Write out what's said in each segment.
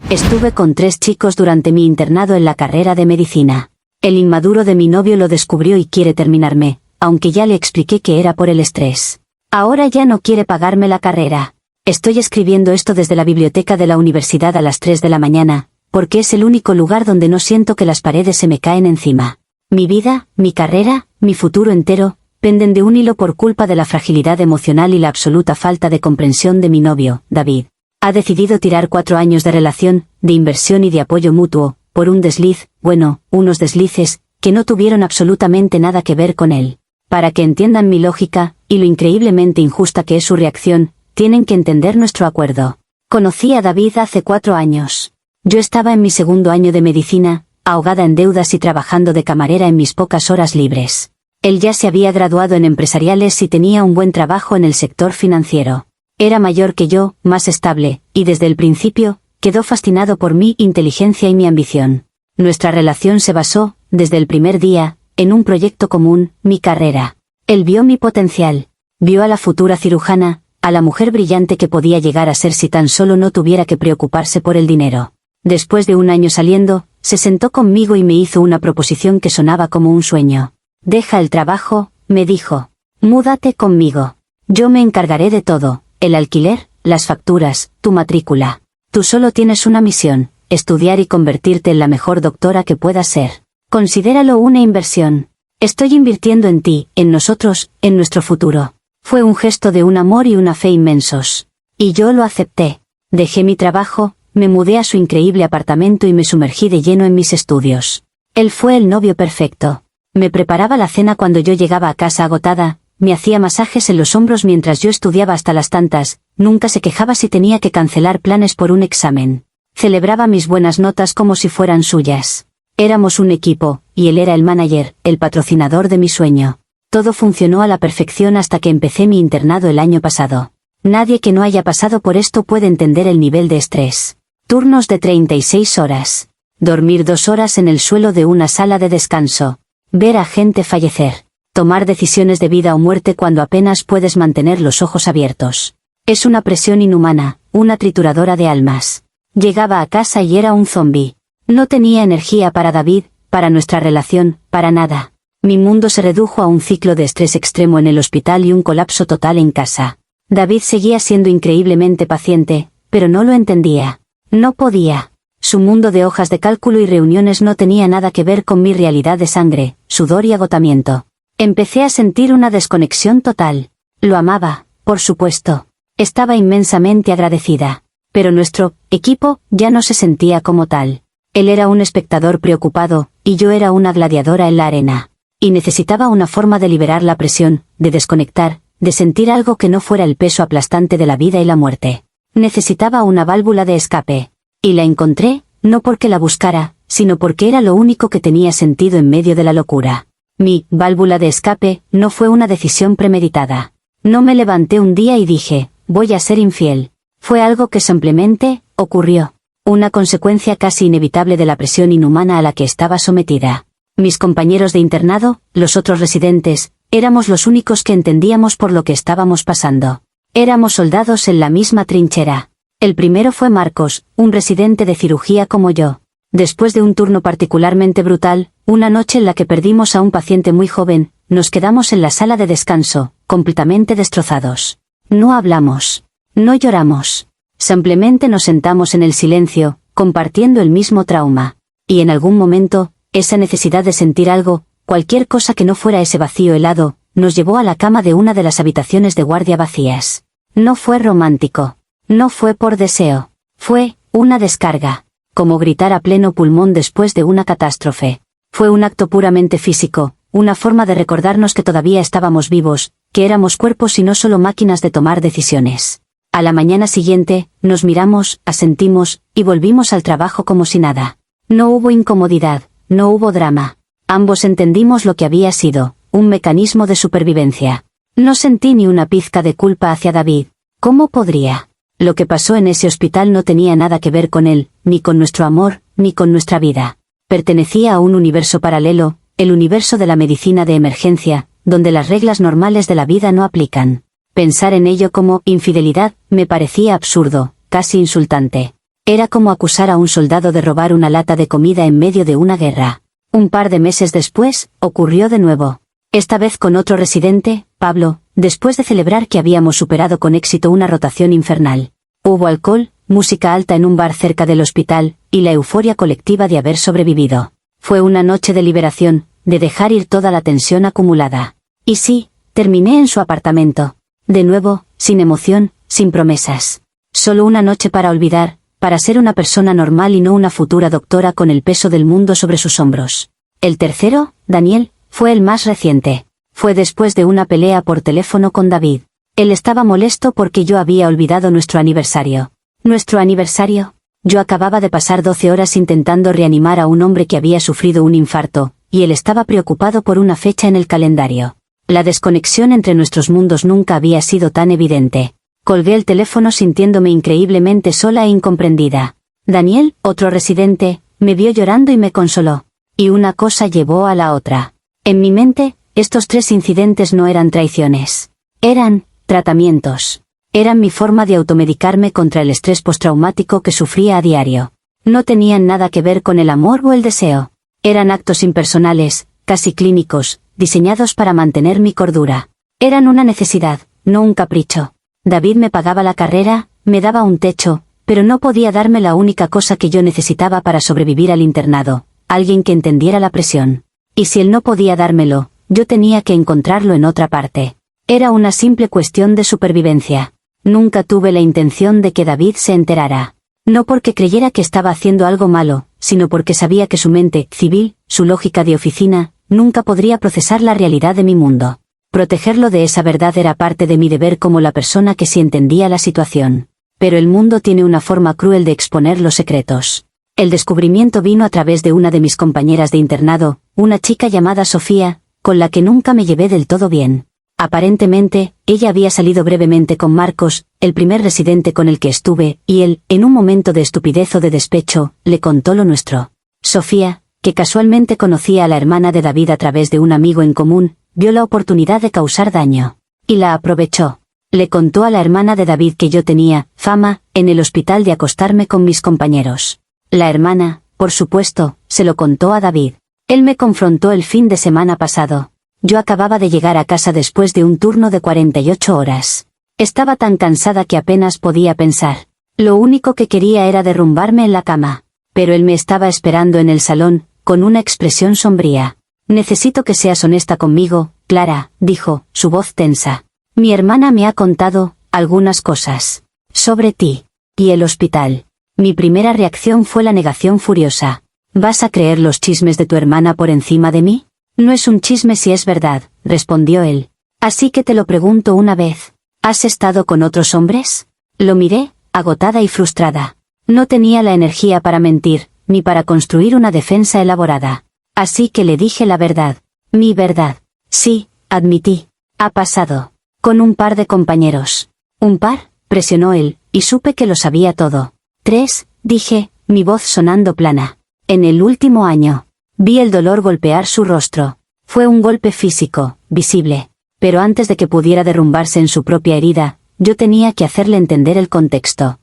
Estuve con 3 chicos durante mi internado en la carrera de medicina. El inmaduro de mi novio lo descubrió y quiere terminarme, aunque ya le expliqué que era por el estrés. Ahora ya no quiere pagarme la carrera. Estoy escribiendo esto desde la biblioteca de la universidad a las 3 de la mañana, porque es el único lugar donde no siento que las paredes se me caen encima. Mi vida, mi carrera, mi futuro entero, penden de un hilo por culpa de la fragilidad emocional y la absoluta falta de comprensión de mi novio, David. Ha decidido tirar 4 años de relación, de inversión y de apoyo mutuo, por un desliz, bueno, unos deslices, que no tuvieron absolutamente nada que ver con él. Para que entiendan mi lógica, y lo increíblemente injusta que es su reacción, tienen que entender nuestro acuerdo. Conocí a David hace 4 años. Yo estaba en mi 2º año de medicina, ahogada en deudas y trabajando de camarera en mis pocas horas libres. Él ya se había graduado en empresariales y tenía un buen trabajo en el sector financiero. Era mayor que yo, más estable, y desde el principio, quedó fascinado por mi inteligencia y mi ambición. Nuestra relación se basó, desde el primer día, en un proyecto común, mi carrera. Él vio mi potencial. Vio a la futura cirujana, a la mujer brillante que podía llegar a ser si tan solo no tuviera que preocuparse por el dinero. Después de 1 año saliendo, se sentó conmigo y me hizo una proposición que sonaba como un sueño. Deja el trabajo, me dijo. Múdate conmigo. Yo me encargaré de todo. El alquiler, las facturas, tu matrícula. Tú solo tienes una misión, estudiar y convertirte en la mejor doctora que puedas ser. Considéralo una inversión. Estoy invirtiendo en ti, en nosotros, en nuestro futuro. Fue un gesto de un amor y una fe inmensos. Y yo lo acepté. Dejé mi trabajo, me mudé a su increíble apartamento y me sumergí de lleno en mis estudios. Él fue el novio perfecto. Me preparaba la cena cuando yo llegaba a casa agotada, me hacía masajes en los hombros mientras yo estudiaba hasta las tantas, nunca se quejaba si tenía que cancelar planes por un examen. Celebraba mis buenas notas como si fueran suyas. Éramos un equipo, y él era el manager, el patrocinador de mi sueño. Todo funcionó a la perfección hasta que empecé mi internado el año pasado. Nadie que no haya pasado por esto puede entender el nivel de estrés. Turnos de 36 horas. Dormir 2 horas en el suelo de una sala de descanso. Ver a gente fallecer. Tomar decisiones de vida o muerte cuando apenas puedes mantener los ojos abiertos. Es una presión inhumana, una trituradora de almas. Llegaba a casa y era un zombi. No tenía energía para David, para nuestra relación, para nada. Mi mundo se redujo a un ciclo de estrés extremo en el hospital y un colapso total en casa. David seguía siendo increíblemente paciente, pero no lo entendía. No podía. Su mundo de hojas de cálculo y reuniones no tenía nada que ver con mi realidad de sangre, sudor y agotamiento. Empecé a sentir una desconexión total. Lo amaba, por supuesto. Estaba inmensamente agradecida. Pero nuestro equipo ya no se sentía como tal. Él era un espectador preocupado, y yo era una gladiadora en la arena. Y necesitaba una forma de liberar la presión, de desconectar, de sentir algo que no fuera el peso aplastante de la vida y la muerte. Necesitaba una válvula de escape. Y la encontré, no porque la buscara, sino porque era lo único que tenía sentido en medio de la locura. Mi válvula de escape no fue una decisión premeditada. No me levanté un día y dije, voy a ser infiel. Fue algo que simplemente ocurrió. Una consecuencia casi inevitable de la presión inhumana a la que estaba sometida. Mis compañeros de internado, los otros residentes, éramos los únicos que entendíamos por lo que estábamos pasando. Éramos soldados en la misma trinchera. El primero fue Marcos, un residente de cirugía como yo. Después de un turno particularmente brutal, una noche en la que perdimos a un paciente muy joven, nos quedamos en la sala de descanso, completamente destrozados. No hablamos. No lloramos. Simplemente nos sentamos en el silencio, compartiendo el mismo trauma. Y en algún momento, esa necesidad de sentir algo, cualquier cosa que no fuera ese vacío helado, nos llevó a la cama de una de las habitaciones de guardia vacías. No fue romántico. No fue por deseo. Fue una descarga. Como gritar a pleno pulmón después de una catástrofe. Fue un acto puramente físico, una forma de recordarnos que todavía estábamos vivos, que éramos cuerpos y no solo máquinas de tomar decisiones. A la mañana siguiente, nos miramos, asentimos, y volvimos al trabajo como si nada. No hubo incomodidad, no hubo drama. Ambos entendimos lo que había sido, un mecanismo de supervivencia. No sentí ni una pizca de culpa hacia David. ¿Cómo podría? Lo que pasó en ese hospital no tenía nada que ver con él, ni con nuestro amor, ni con nuestra vida. Pertenecía a un universo paralelo, el universo de la medicina de emergencia, donde las reglas normales de la vida no aplican. Pensar en ello como infidelidad me parecía absurdo, casi insultante. Era como acusar a un soldado de robar una lata de comida en medio de una guerra. Un par de meses después, ocurrió de nuevo. Esta vez con otro residente, Pablo, después de celebrar que habíamos superado con éxito una rotación infernal. Hubo alcohol, música alta en un bar cerca del hospital, y la euforia colectiva de haber sobrevivido. Fue una noche de liberación, de dejar ir toda la tensión acumulada. Y sí, terminé en su apartamento. De nuevo, sin emoción, sin promesas. Solo una noche para olvidar, para ser una persona normal y no una futura doctora con el peso del mundo sobre sus hombros. El tercero, Daniel, fue el más reciente. Fue después de una pelea por teléfono con David. Él estaba molesto porque yo había olvidado nuestro aniversario. ¿Nuestro aniversario? Yo acababa de pasar 12 horas intentando reanimar a un hombre que había sufrido un infarto, y él estaba preocupado por una fecha en el calendario. La desconexión entre nuestros mundos nunca había sido tan evidente. Colgué el teléfono sintiéndome increíblemente sola e incomprendida. Daniel, otro residente, me vio llorando y me consoló. Y una cosa llevó a la otra. En mi mente, estos 3 incidentes no eran traiciones. Eran tratamientos. Eran mi forma de automedicarme contra el estrés postraumático que sufría a diario. No tenían nada que ver con el amor o el deseo. Eran actos impersonales, casi clínicos, diseñados para mantener mi cordura. Eran una necesidad, no un capricho. David me pagaba la carrera, me daba un techo, pero no podía darme la única cosa que yo necesitaba para sobrevivir al internado, alguien que entendiera la presión. Y si él no podía dármelo, yo tenía que encontrarlo en otra parte. Era una simple cuestión de supervivencia. Nunca tuve la intención de que David se enterara. No porque creyera que estaba haciendo algo malo, sino porque sabía que su mente civil, su lógica de oficina, nunca podría procesar la realidad de mi mundo. Protegerlo de esa verdad era parte de mi deber como la persona que sí entendía la situación. Pero el mundo tiene una forma cruel de exponer los secretos. El descubrimiento vino a través de una de mis compañeras de internado, una chica llamada Sofía, con la que nunca me llevé del todo bien. Aparentemente, ella había salido brevemente con Marcos, el primer residente con el que estuve, y él, en un momento de estupidez o de despecho, le contó lo nuestro. Sofía, que casualmente conocía a la hermana de David a través de un amigo en común, vio la oportunidad de causar daño. Y la aprovechó. Le contó a la hermana de David que yo tenía fama en el hospital de acostarme con mis compañeros. La hermana, por supuesto, se lo contó a David. Él me confrontó el fin de semana pasado. Yo acababa de llegar a casa después de un turno de 48 horas. Estaba tan cansada que apenas podía pensar. Lo único que quería era derrumbarme en la cama. Pero él me estaba esperando en el salón, con una expresión sombría. Necesito que seas honesta conmigo, Clara, dijo, su voz tensa. Mi hermana me ha contado algunas cosas sobre ti y el hospital. Mi primera reacción fue la negación furiosa. ¿Vas a creer los chismes de tu hermana por encima de mí? No es un chisme si es verdad, respondió él. Así que te lo pregunto una vez. ¿Has estado con otros hombres? Lo miré, agotada y frustrada. No tenía la energía para mentir, ni para construir una defensa elaborada. Así que le dije la verdad. Mi verdad. Sí, admití. Ha pasado. Con un par de compañeros. ¿Un par? Presionó él, y supe que lo sabía todo. 3, dije, mi voz sonando plana. En el último año. Vi el dolor golpear su rostro. Fue un golpe físico, visible. Pero antes de que pudiera derrumbarse en su propia herida, yo tenía que hacerle entender el contexto.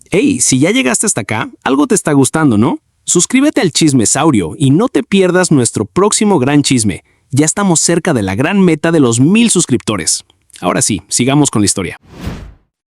Hey, si ya llegaste hasta acá, algo te está gustando, ¿no? Suscríbete al Chismesaurio y no te pierdas nuestro próximo gran chisme. Ya estamos cerca de la gran meta de los 1000 suscriptores. Ahora sí, sigamos con la historia.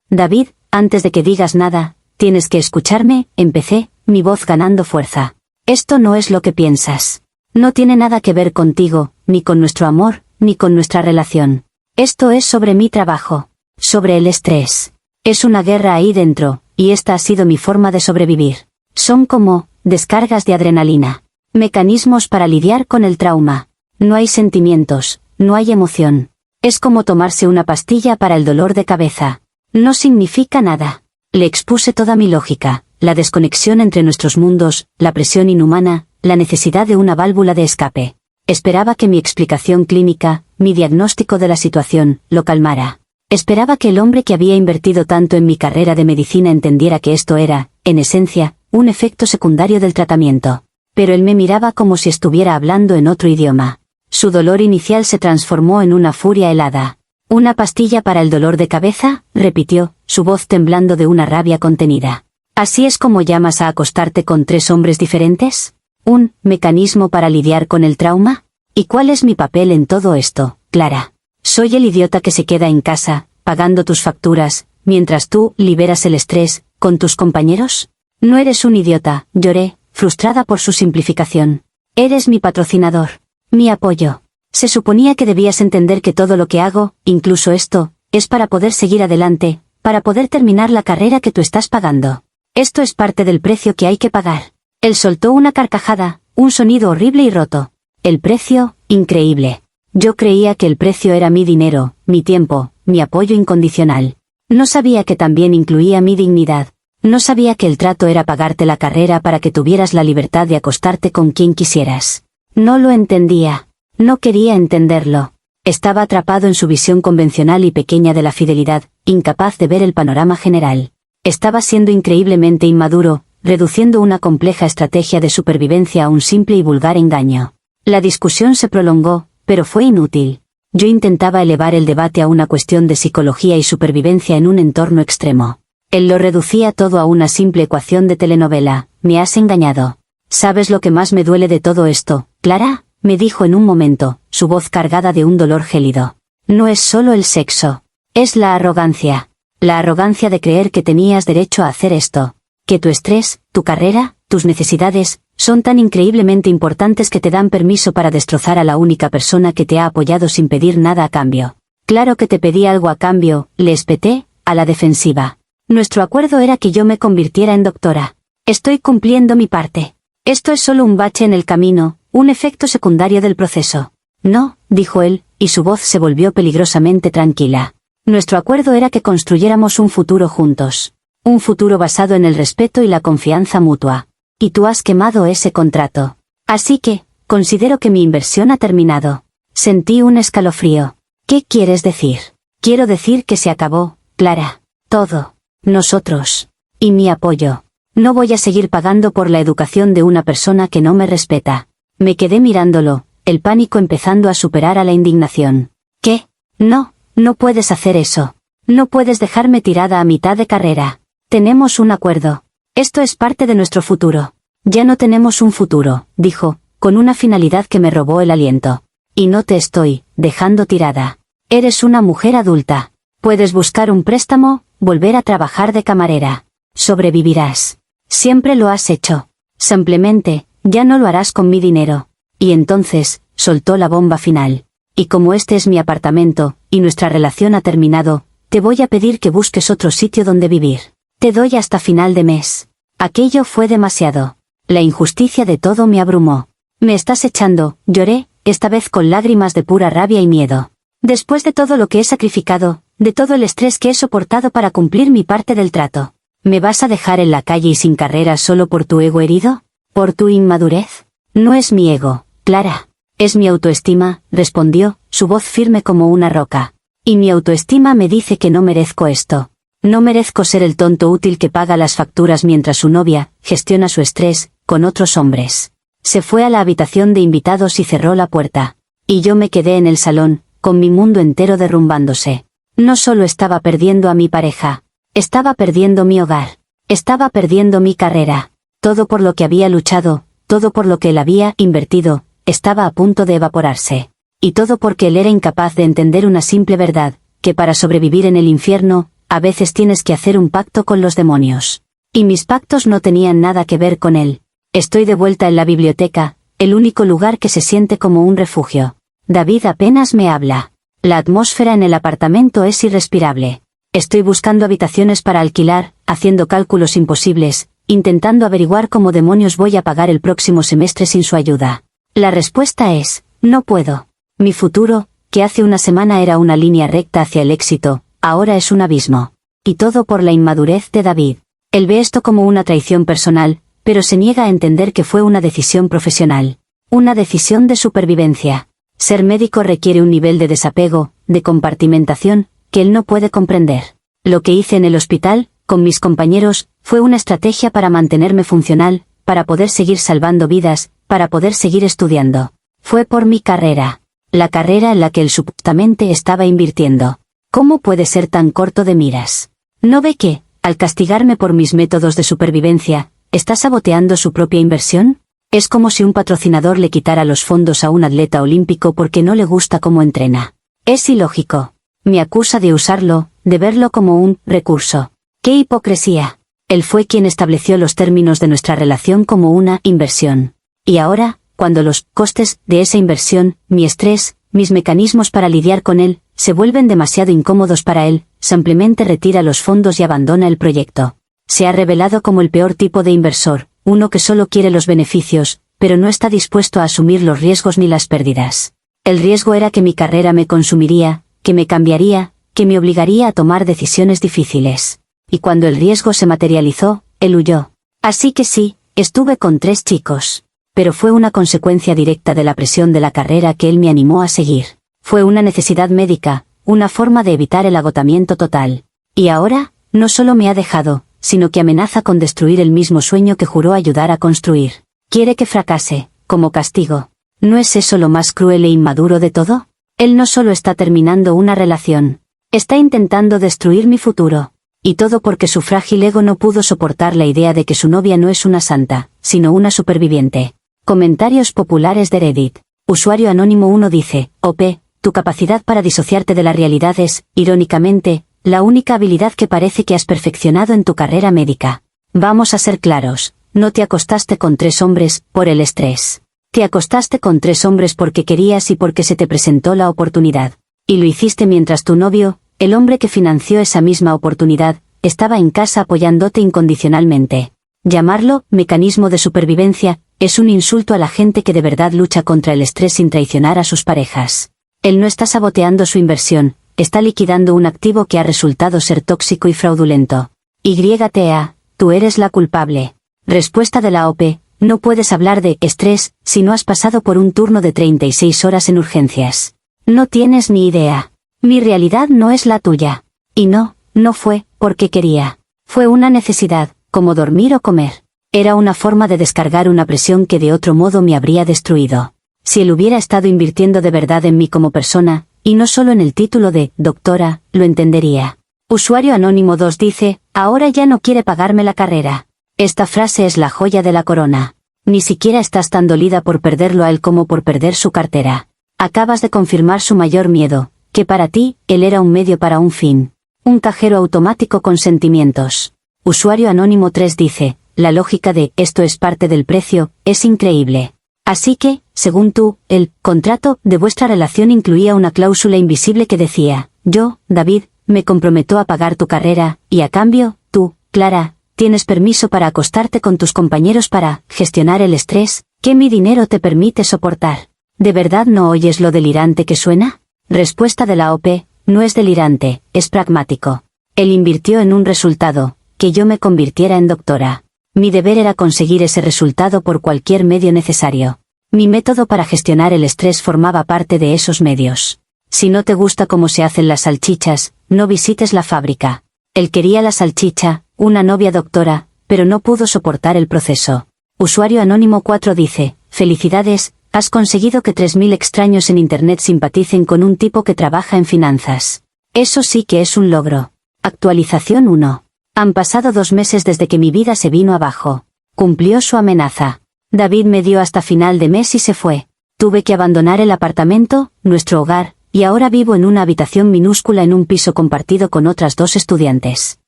David, antes de que digas nada, tienes que escucharme, empecé, mi voz ganando fuerza. Esto no es lo que piensas. No tiene nada que ver contigo, ni con nuestro amor, ni con nuestra relación. Esto es sobre mi trabajo. Sobre el estrés. Es una guerra ahí dentro, y esta ha sido mi forma de sobrevivir. Son como descargas de adrenalina. Mecanismos para lidiar con el trauma. No hay sentimientos, no hay emoción. Es como tomarse una pastilla para el dolor de cabeza. No significa nada. Le expuse toda mi lógica. La desconexión entre nuestros mundos, la presión inhumana, la necesidad de una válvula de escape. Esperaba que mi explicación clínica, mi diagnóstico de la situación, lo calmara. Esperaba que el hombre que había invertido tanto en mi carrera de medicina entendiera que esto era, en esencia, un efecto secundario del tratamiento. Pero él me miraba como si estuviera hablando en otro idioma. Su dolor inicial se transformó en una furia helada. ¿Una pastilla para el dolor de cabeza?, repitió, su voz temblando de una rabia contenida. ¿Así es como llamas a acostarte con 3 hombres diferentes? ¿Un mecanismo para lidiar con el trauma? ¿Y cuál es mi papel en todo esto, Clara? ¿Soy el idiota que se queda en casa, pagando tus facturas, mientras tú liberas el estrés, con tus compañeros? No eres un idiota, lloré, frustrada por su simplificación. Eres mi patrocinador, mi apoyo. Se suponía que debías entender que todo lo que hago, incluso esto, es para poder seguir adelante, para poder terminar la carrera que tú estás pagando. Esto es parte del precio que hay que pagar. Él soltó una carcajada, un sonido horrible y roto. El precio, increíble. Yo creía que el precio era mi dinero, mi tiempo, mi apoyo incondicional. No sabía que también incluía mi dignidad. No sabía que el trato era pagarte la carrera para que tuvieras la libertad de acostarte con quien quisieras. No lo entendía. No quería entenderlo. Estaba atrapado en su visión convencional y pequeña de la fidelidad, incapaz de ver el panorama general. Estaba siendo increíblemente inmaduro, reduciendo una compleja estrategia de supervivencia a un simple y vulgar engaño. La discusión se prolongó, pero fue inútil. Yo intentaba elevar el debate a una cuestión de psicología y supervivencia en un entorno extremo. Él lo reducía todo a una simple ecuación de telenovela. Me has engañado. ¿Sabes lo que más me duele de todo esto, Clara? Me dijo en un momento, su voz cargada de un dolor gélido. No es solo el sexo. Es la arrogancia. La arrogancia de creer que tenías derecho a hacer esto. Que tu estrés, tu carrera, tus necesidades, son tan increíblemente importantes que te dan permiso para destrozar a la única persona que te ha apoyado sin pedir nada a cambio. Claro que te pedí algo a cambio, le espeté, a la defensiva. Nuestro acuerdo era que yo me convirtiera en doctora. Estoy cumpliendo mi parte. Esto es solo un bache en el camino, un efecto secundario del proceso. No, dijo él, y su voz se volvió peligrosamente tranquila. Nuestro acuerdo era que construyéramos un futuro juntos. Un futuro basado en el respeto y la confianza mutua. Y tú has quemado ese contrato. Así que, considero que mi inversión ha terminado. Sentí un escalofrío. ¿Qué quieres decir? Quiero decir que se acabó, Clara. Todo. Nosotros. Y mi apoyo. No voy a seguir pagando por la educación de una persona que no me respeta. Me quedé mirándolo, el pánico empezando a superar a la indignación. ¿Qué? No, no puedes hacer eso. No puedes dejarme tirada a mitad de carrera. Tenemos un acuerdo. Esto es parte de nuestro futuro. Ya no tenemos un futuro, dijo, con una finalidad que me robó el aliento. Y no te estoy dejando tirada. Eres una mujer adulta. Puedes buscar un préstamo, volver a trabajar de camarera. Sobrevivirás. Siempre lo has hecho. Simplemente, ya no lo harás con mi dinero. Y entonces, soltó la bomba final. Y como este es mi apartamento, y nuestra relación ha terminado, te voy a pedir que busques otro sitio donde vivir. Te doy hasta final de mes. Aquello fue demasiado. La injusticia de todo me abrumó. Me estás echando, lloré, esta vez con lágrimas de pura rabia y miedo. Después de todo lo que he sacrificado, de todo el estrés que he soportado para cumplir mi parte del trato, ¿me vas a dejar en la calle y sin carrera solo por tu ego herido? ¿Por tu inmadurez? No es mi ego, Clara. Es mi autoestima, respondió, su voz firme como una roca. Y mi autoestima me dice que no merezco esto. No merezco ser el tonto útil que paga las facturas mientras su novia gestiona su estrés con otros hombres. Se fue a la habitación de invitados y cerró la puerta. Y yo me quedé en el salón, con mi mundo entero derrumbándose. No solo estaba perdiendo a mi pareja, estaba perdiendo mi hogar, estaba perdiendo mi carrera. Todo por lo que había luchado, todo por lo que él había invertido, estaba a punto de evaporarse. Y todo porque él era incapaz de entender una simple verdad, que para sobrevivir en el infierno, a veces tienes que hacer un pacto con los demonios. Y mis pactos no tenían nada que ver con él. Estoy de vuelta en la biblioteca, el único lugar que se siente como un refugio. David apenas me habla. La atmósfera en el apartamento es irrespirable. Estoy buscando habitaciones para alquilar, haciendo cálculos imposibles, intentando averiguar cómo demonios voy a pagar el próximo semestre sin su ayuda. La respuesta es, no puedo. Mi futuro, que hace una semana era una línea recta hacia el éxito, ahora es un abismo. Y todo por la inmadurez de David. Él ve esto como una traición personal, pero se niega a entender que fue una decisión profesional. Una decisión de supervivencia. Ser médico requiere un nivel de desapego, de compartimentación, que él no puede comprender. Lo que hice en el hospital, con mis compañeros, fue una estrategia para mantenerme funcional, para poder seguir salvando vidas, para poder seguir estudiando. Fue por mi carrera. La carrera en la que él supuestamente estaba invirtiendo. ¿Cómo puede ser tan corto de miras? ¿No ve que, Al castigarme por mis métodos de supervivencia, ¿está saboteando su propia inversión? Es como si un patrocinador le quitara los fondos a un atleta olímpico porque no le gusta cómo entrena. Es ilógico. Me acusa de usarlo, de verlo como un recurso. ¡Qué hipocresía! Él fue quien estableció los términos de nuestra relación como una inversión. Y ahora, cuando los costes de esa inversión, mi estrés, mis mecanismos para lidiar con él, se vuelven demasiado incómodos para él, simplemente retira los fondos y abandona el proyecto. Se ha revelado como el peor tipo de inversor, uno que solo quiere los beneficios, pero no está dispuesto a asumir los riesgos ni las pérdidas. El riesgo era que mi carrera me consumiría, que me cambiaría, que me obligaría a tomar decisiones difíciles. Y cuando el riesgo se materializó, él huyó. Así que sí, estuve con 3 chicos. Pero fue una consecuencia directa de la presión de la carrera que él me animó a seguir. Fue una necesidad médica, una forma de evitar el agotamiento total. Y ahora, no solo me ha dejado, sino que amenaza con destruir el mismo sueño que juró ayudar a construir. Quiere que fracase, como castigo. ¿No es eso lo más cruel e inmaduro de todo? Él no solo está terminando una relación, está intentando destruir mi futuro. Y todo porque su frágil ego no pudo soportar la idea de que su novia no es una santa, sino una superviviente. Comentarios populares de Reddit. Usuario anónimo 1 dice, OP, tu capacidad para disociarte de la realidad es, irónicamente, la única habilidad que parece que has perfeccionado en tu carrera médica. Vamos a ser claros, no te acostaste con 3 hombres, por el estrés. Te acostaste con 3 hombres porque querías y porque se te presentó la oportunidad. Y lo hiciste mientras tu novio, el hombre que financió esa misma oportunidad, estaba en casa apoyándote incondicionalmente. Llamarlo mecanismo de supervivencia es un insulto a la gente que de verdad lucha contra el estrés sin traicionar a sus parejas. Él no está saboteando su inversión, está liquidando un activo que ha resultado ser tóxico y fraudulento. YTA, tú eres la culpable. Respuesta de la OP, no puedes hablar de estrés si no has pasado por un turno de 36 horas en urgencias. No tienes ni idea. Mi realidad no es la tuya. Y no fue porque quería. Fue una necesidad, como dormir o comer. Era una forma de descargar una presión que de otro modo me habría destruido. Si él hubiera estado invirtiendo de verdad en mí como persona, y no solo en el título de doctora, lo entendería. Usuario anónimo 2 dice, ahora ya no quiere pagarme la carrera. Esta frase es la joya de la corona. Ni siquiera estás tan dolida por perderlo a él como por perder su cartera. Acabas de confirmar su mayor miedo, que para ti, él era un medio para un fin. Un cajero automático con sentimientos. Usuario anónimo 3 dice, la lógica de esto es parte del precio, es increíble. Así que, según tú, el contrato de vuestra relación incluía una cláusula invisible que decía, yo, David, me comprometo a pagar tu carrera, y a cambio, tú, Clara, tienes permiso para acostarte con tus compañeros para gestionar el estrés que mi dinero te permite soportar. ¿De verdad no oyes lo delirante que suena? Respuesta de la OP, no es delirante, es pragmático. Él invirtió en un resultado, que yo me convirtiera en doctora. Mi deber era conseguir ese resultado por cualquier medio necesario. Mi método para gestionar el estrés formaba parte de esos medios. Si no te gusta cómo se hacen las salchichas, no visites la fábrica. Él quería la salchicha, una novia doctora, pero no pudo soportar el proceso. Usuario anónimo 4 dice, felicidades, has conseguido que 3000 extraños en internet simpaticen con un tipo que trabaja en finanzas. Eso sí que es un logro. Actualización 1. Han pasado 2 meses desde que mi vida se vino abajo. Cumplió su amenaza. David me dio hasta final de mes y se fue. Tuve que abandonar el apartamento, nuestro hogar, y ahora vivo en una habitación minúscula en un piso compartido con otras 2 estudiantes.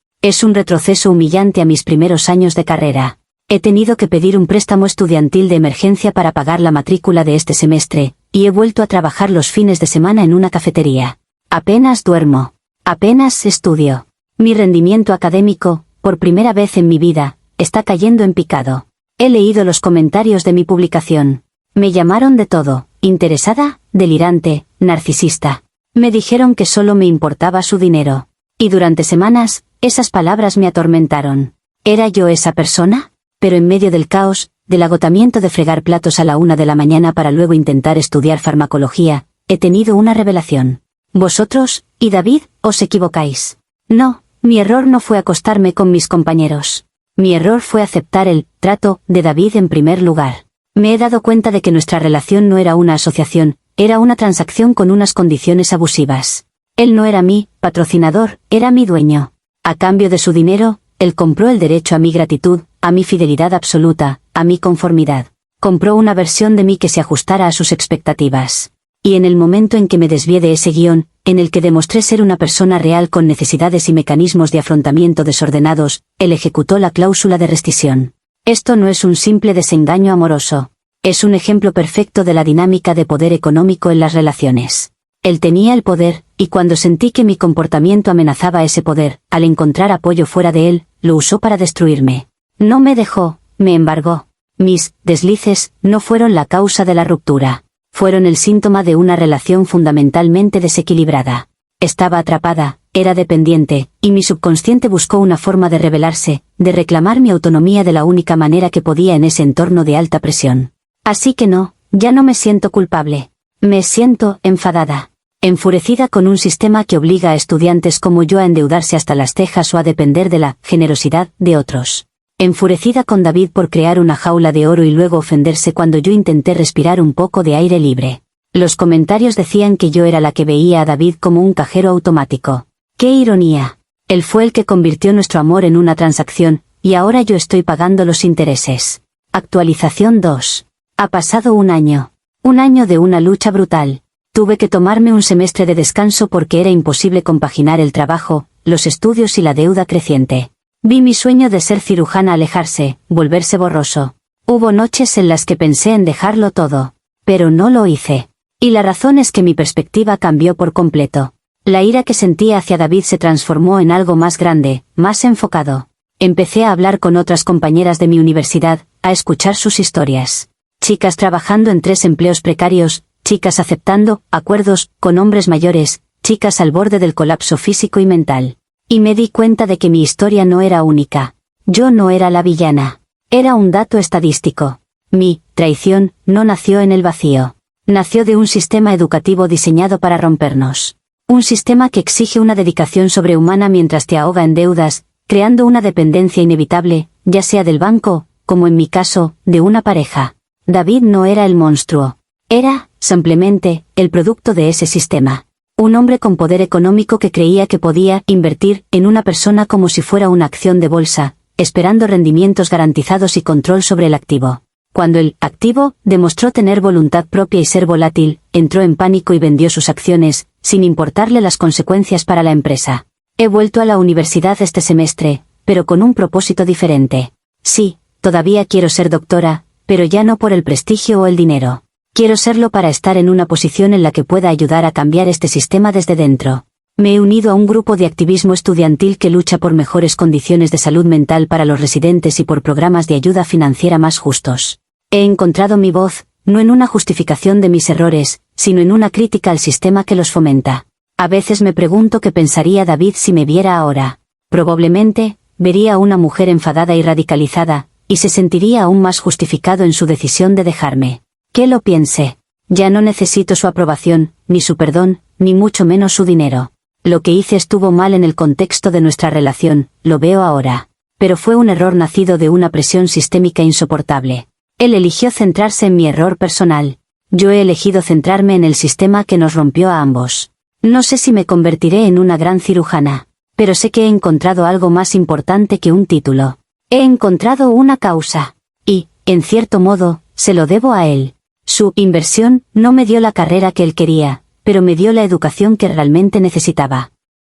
Es un retroceso humillante a mis primeros años de carrera. He tenido que pedir un préstamo estudiantil de emergencia para pagar la matrícula de este semestre, y he vuelto a trabajar los fines de semana en una cafetería. Apenas duermo. Apenas estudio. Mi rendimiento académico, por primera vez en mi vida, está cayendo en picado. He leído los comentarios de mi publicación. Me llamaron de todo, interesada, delirante, narcisista. Me dijeron que solo me importaba su dinero. Y durante semanas, esas palabras me atormentaron. ¿Era yo esa persona? Pero en medio del caos, del agotamiento de fregar platos a la 1 de la mañana para luego intentar estudiar farmacología, he tenido una revelación. Vosotros, y David, os equivocáis. No, mi error no fue acostarme con mis compañeros. Mi error fue aceptar el trato de David en primer lugar. Me he dado cuenta de que nuestra relación no era una asociación, era una transacción con unas condiciones abusivas. Él no era mi patrocinador, era mi dueño. A cambio de su dinero, Él compró el derecho a mi gratitud, a mi fidelidad absoluta, a mi conformidad. Compró una versión de mí que se ajustara a sus expectativas. Y en el momento en que me desvié de ese guión, en el que demostré ser una persona real con necesidades y mecanismos de afrontamiento desordenados, él ejecutó la cláusula de rescisión. Esto no es un simple desengaño amoroso. Es un ejemplo perfecto de la dinámica de poder económico en las relaciones. Él tenía el poder, y cuando sentí que mi comportamiento amenazaba ese poder, al encontrar apoyo fuera de él, lo usó para destruirme. No me dejó, me embargó. Mis deslices no fueron la causa de la ruptura. Fueron el síntoma de una relación fundamentalmente desequilibrada. Estaba atrapada, era dependiente, y mi subconsciente buscó una forma de rebelarse, de reclamar mi autonomía de la única manera que podía en ese entorno de alta presión. Así que no, ya no me siento culpable. Me siento enfadada. Enfurecida con un sistema que obliga a estudiantes como yo a endeudarse hasta las cejas o a depender de la generosidad de otros. Enfurecida con David por crear una jaula de oro y luego ofenderse cuando yo intenté respirar un poco de aire libre. Los comentarios decían que yo era la que veía a David como un cajero automático. ¡Qué ironía! Él fue el que convirtió nuestro amor en una transacción, y ahora yo estoy pagando los intereses. Actualización 2. Ha pasado un año. Un año de una lucha brutal. Tuve que tomarme un semestre de descanso porque era imposible compaginar el trabajo, los estudios y la deuda creciente. Vi mi sueño de ser cirujana alejarse, volverse borroso. Hubo noches en las que pensé en dejarlo todo. Pero no lo hice. Y la razón es que mi perspectiva cambió por completo. La ira que sentía hacia David se transformó en algo más grande, más enfocado. Empecé a hablar con otras compañeras de mi universidad, a escuchar sus historias. Chicas trabajando en 3 empleos precarios, chicas aceptando acuerdos con hombres mayores, chicas al borde del colapso físico y mental. Y me di cuenta de que mi historia no era única. Yo no era la villana. Era un dato estadístico. Mi traición no nació en el vacío. Nació de un sistema educativo diseñado para rompernos. Un sistema que exige una dedicación sobrehumana mientras te ahoga en deudas, creando una dependencia inevitable, ya sea del banco, como en mi caso, de una pareja. David no era el monstruo. Era, simplemente, el producto de ese sistema. Un hombre con poder económico que creía que podía invertir en una persona como si fuera una acción de bolsa, esperando rendimientos garantizados y control sobre el activo. Cuando el activo demostró tener voluntad propia y ser volátil, entró en pánico y vendió sus acciones, sin importarle las consecuencias para la empresa. He vuelto a la universidad este semestre, pero con un propósito diferente. Sí, todavía quiero ser doctora, pero ya no por el prestigio o el dinero. Quiero serlo para estar en una posición en la que pueda ayudar a cambiar este sistema desde dentro. Me he unido a un grupo de activismo estudiantil que lucha por mejores condiciones de salud mental para los residentes y por programas de ayuda financiera más justos. He encontrado mi voz, no en una justificación de mis errores, sino en una crítica al sistema que los fomenta. A veces me pregunto qué pensaría David si me viera ahora. Probablemente, vería a una mujer enfadada y radicalizada, y se sentiría aún más justificado en su decisión de dejarme. Que lo piense. Ya no necesito su aprobación, ni su perdón, ni mucho menos su dinero. Lo que hice estuvo mal en el contexto de nuestra relación, lo veo ahora. Pero fue un error nacido de una presión sistémica insoportable. Él eligió centrarse en mi error personal. Yo he elegido centrarme en el sistema que nos rompió a ambos. No sé si me convertiré en una gran cirujana, pero sé que he encontrado algo más importante que un título. He encontrado una causa. Y, en cierto modo, se lo debo a él. Su inversión no me dio la carrera que él quería, pero me dio la educación que realmente necesitaba.